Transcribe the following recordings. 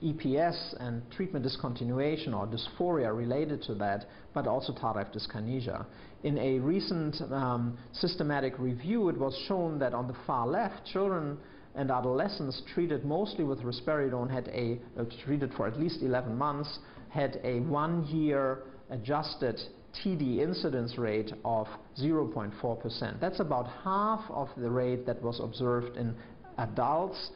EPS and treatment discontinuation or dysphoria related to that, but also tardive dyskinesia. In a recent systematic review, it was shown that on the far left, children and adolescents treated mostly with risperidone treated for at least 11 months had a 1-year adjusted TD incidence rate of 0.4%. That's about half of the rate that was observed in adults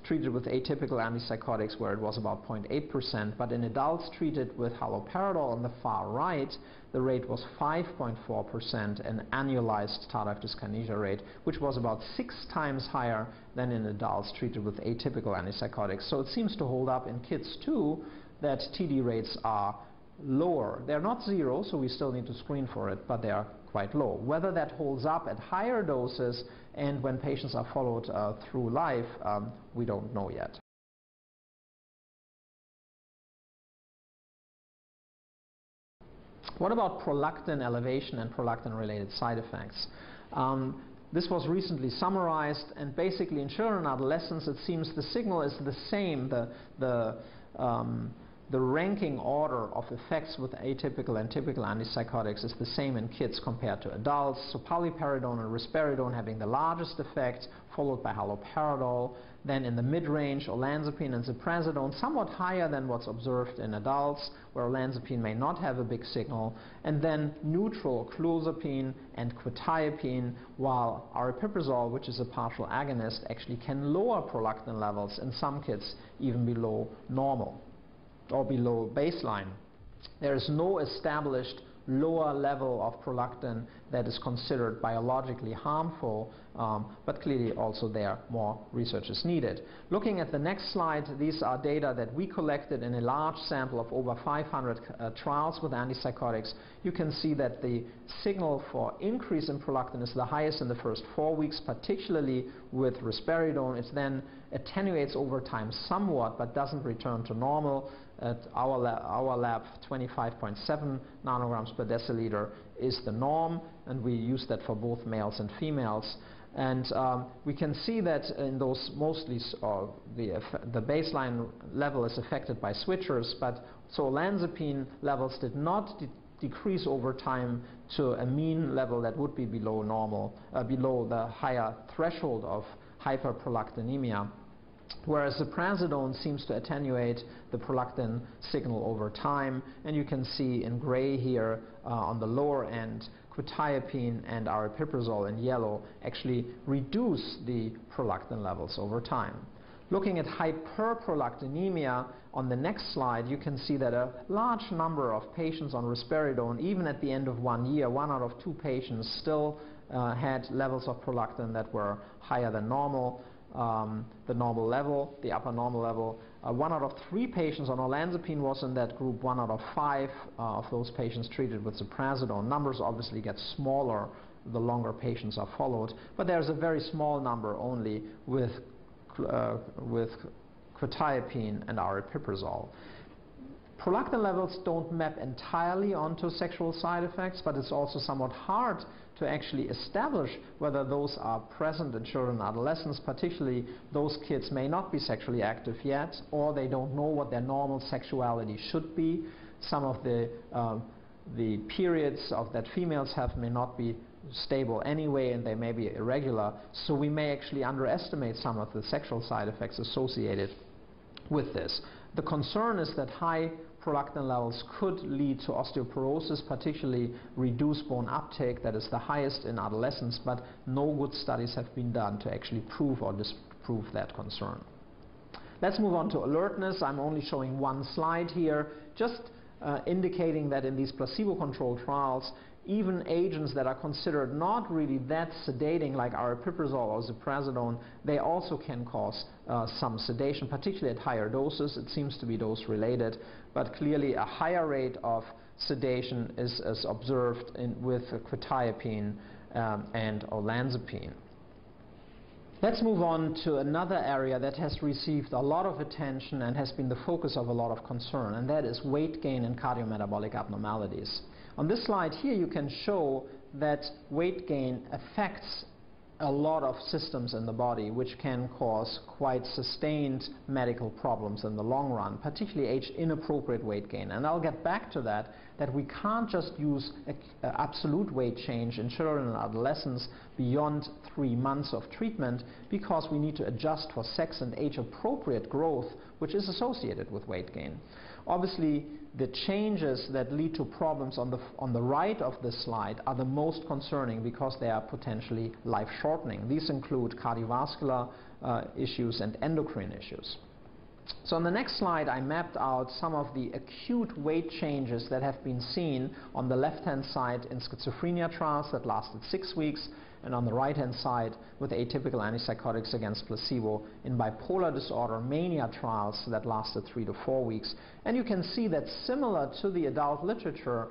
treated with atypical antipsychotics, where it was about 0.8%, but in adults treated with haloperidol on the far right, the rate was 5.4%, an annualized tardive dyskinesia rate, which was about 6 times higher than in adults treated with atypical antipsychotics. So it seems to hold up in kids too, that TD rates are lower. They're not zero, so we still need to screen for it, but they are quite low. Whether that holds up at higher doses and when patients are followed through life, we don't know yet. What about prolactin elevation and prolactin-related side effects? This was recently summarized, and basically in children and adolescents, it seems the signal is the same. The ranking order of effects with atypical and typical antipsychotics is the same in kids compared to adults. So paliperidone and risperidone having the largest effect, followed by haloperidol. Then in the mid-range, olanzapine and ziprasidone, somewhat higher than what's observed in adults, where olanzapine may not have a big signal. And then neutral, clozapine and quetiapine, while aripiprazole, which is a partial agonist, actually can lower prolactin levels in some kids even below normal or below baseline. There is no established lower level of prolactin that is considered biologically harmful, but clearly also there more research is needed. Looking at the next slide, these are data that we collected in a large sample of over 500 trials with antipsychotics. You can see that the signal for increase in prolactin is the highest in the first 4 weeks, particularly with risperidone. It then attenuates over time somewhat, but doesn't return to normal. At our lab, 25.7 nanograms per deciliter is the norm, and we use that for both males and females. And we can see that in those mostly the baseline level is affected by switchers, but so olanzapine levels did not decrease over time to a mean level that would be below normal, below the higher threshold of hyperprolactinemia. Whereas ziprasidone seems to attenuate the prolactin signal over time, and you can see in gray here on the lower end, quetiapine and aripiprazole in yellow actually reduce the prolactin levels over time. Looking at hyperprolactinemia on the next slide, you can see that a large number of patients on risperidone, even at the end of 1 year, 1 out of 2 patients still had levels of prolactin that were higher than normal. The normal level, the upper normal level. 1 out of 3 patients on olanzapine was in that group. 1 out of 5 of those patients treated with ziprasidone. Numbers obviously get smaller the longer patients are followed, but there's a very small number only with quetiapine and aripiprazole. Prolactin levels don't map entirely onto sexual side effects, but it's also somewhat hard to actually establish whether those are present in children and adolescents, particularly those kids may not be sexually active yet, or they don't know what their normal sexuality should be. Some of the periods that females have may not be stable anyway, and they may be irregular, so we may actually underestimate some of the sexual side effects associated with this. The concern is that high prolactin levels could lead to osteoporosis, particularly reduced bone uptake, that is the highest in adolescents, but no good studies have been done to actually prove or disprove that concern. Let's move on to alertness. I'm only showing one slide here, just indicating that in these placebo-controlled trials, even agents that are considered not really that sedating, like aripiprazole or ziprasidone, they also can cause some sedation, particularly at higher doses. It seems to be dose-related, but clearly a higher rate of sedation is observed with quetiapine and olanzapine. Let's move on to another area that has received a lot of attention and has been the focus of a lot of concern, and that is weight gain and cardiometabolic abnormalities. On this slide here, you can show that weight gain affects a lot of systems in the body which can cause quite sustained medical problems in the long run, particularly age-inappropriate weight gain. And I'll get back to that we can't just use absolute weight change in children and adolescents beyond 3 months of treatment, because we need to adjust for sex and age-appropriate growth, which is associated with weight gain. Obviously, the changes that lead to problems on the right of this slide are the most concerning because they are potentially life-shortening. These include cardiovascular issues and endocrine issues. So on the next slide, I mapped out some of the acute weight changes that have been seen on the left-hand side in schizophrenia trials that lasted 6 weeks, and on the right-hand side with atypical antipsychotics against placebo in bipolar disorder mania trials that lasted 3 to 4 weeks. And you can see that similar to the adult literature,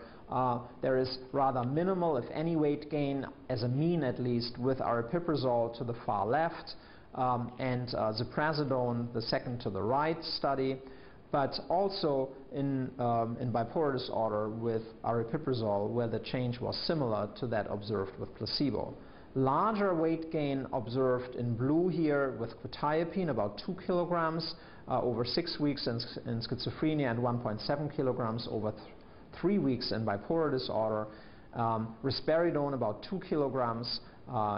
there is rather minimal, if any, weight gain, as a mean at least, with aripiprazole to the far left, and ziprasidone, the second to the right study, but also in bipolar disorder with aripiprazole, where the change was similar to that observed with placebo. Larger weight gain observed in blue here with quetiapine, about 2 kilograms over 6 weeks in schizophrenia, and 1.7 kilograms over 3 weeks in bipolar disorder. Risperidone, about 2 kilograms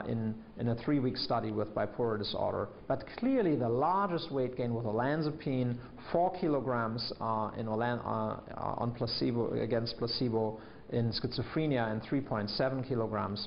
in a 3-week study with bipolar disorder. But clearly the largest weight gain with olanzapine, 4 kilograms on placebo, against placebo in schizophrenia, and 3.7 kilograms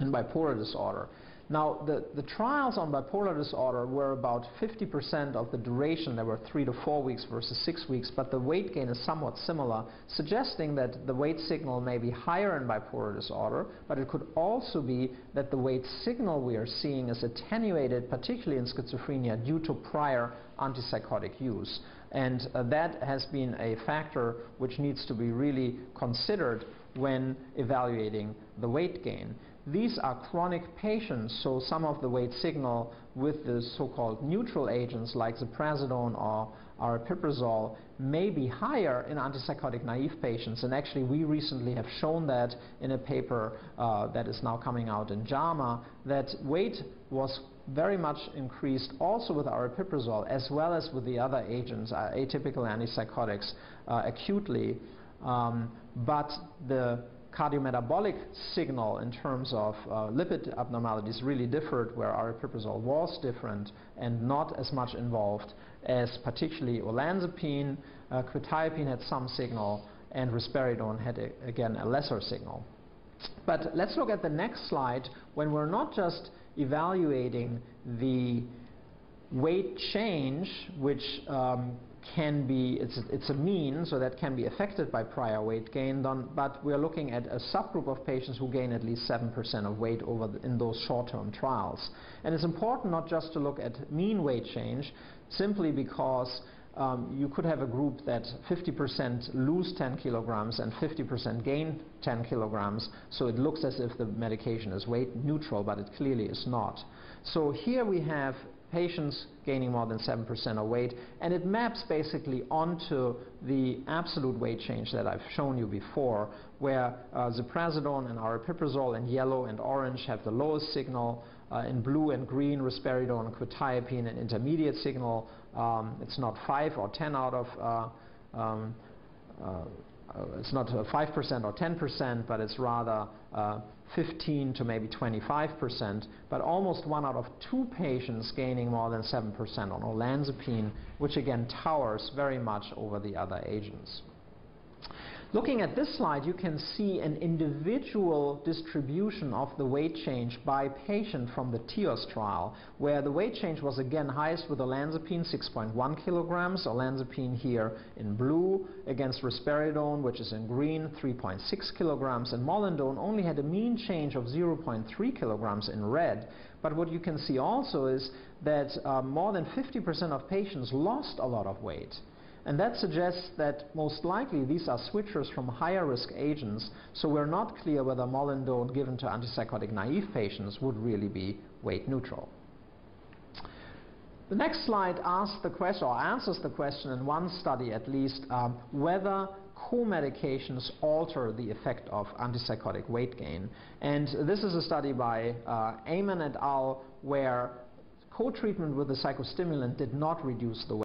in bipolar disorder. Now, the trials on bipolar disorder were about 50% of the duration. There were 3 to 4 weeks versus 6 weeks, but the weight gain is somewhat similar, suggesting that the weight signal may be higher in bipolar disorder, but it could also be that the weight signal we are seeing is attenuated, particularly in schizophrenia, due to prior antipsychotic use. And that has been a factor which needs to be really considered when evaluating the weight gain. These are chronic patients, so some of the weight signal with the so-called neutral agents like ziprasidone or aripiprazole may be higher in antipsychotic naive patients, and actually we recently have shown that in a paper that is now coming out in JAMA, that weight was very much increased also with aripiprazole as well as with the other agents, atypical antipsychotics, acutely, but the cardiometabolic signal in terms of lipid abnormalities really differed, where aripiprazole was different and not as much involved as particularly olanzapine. Quetiapine had some signal, and risperidone had again a lesser signal. But let's look at the next slide, when we're not just evaluating the weight change, which can be, it's a mean, so that can be affected by prior weight gain, but we're looking at a subgroup of patients who gain at least 7% of weight in those short-term trials. And it's important not just to look at mean weight change, simply because you could have a group that 50% lose 10 kilograms and 50% gain 10 kilograms, so it looks as if the medication is weight neutral, but it clearly is not. So here we have patients gaining more than 7% of weight, and it maps basically onto the absolute weight change that I've shown you before, where ziprasidone and aripiprazole in yellow and orange have the lowest signal, in blue and green risperidone and quetiapine an intermediate signal. It's not 5 or 10 out of it's not 5% or 10%, but it's rather 15 to maybe 25%, but almost 1 out of 2 patients gaining more than 7% on olanzapine, which again towers very much over the other agents. Looking at this slide, you can see an individual distribution of the weight change by patient from the TIOS trial, where the weight change was again highest with olanzapine, 6.1 kilograms, olanzapine here in blue, against risperidone, which is in green, 3.6 kilograms, and molindone only had a mean change of 0.3 kilograms in red. But what you can see also is that more than 50% of patients lost a lot of weight. And that suggests that most likely these are switchers from higher risk agents, so we're not clear whether molindone given to antipsychotic naive patients would really be weight neutral. The next slide asks the question, or answers the question in one study at least, whether co-medications alter the effect of antipsychotic weight gain. And this is a study by Amen et al., where co-treatment with a psychostimulant did not reduce the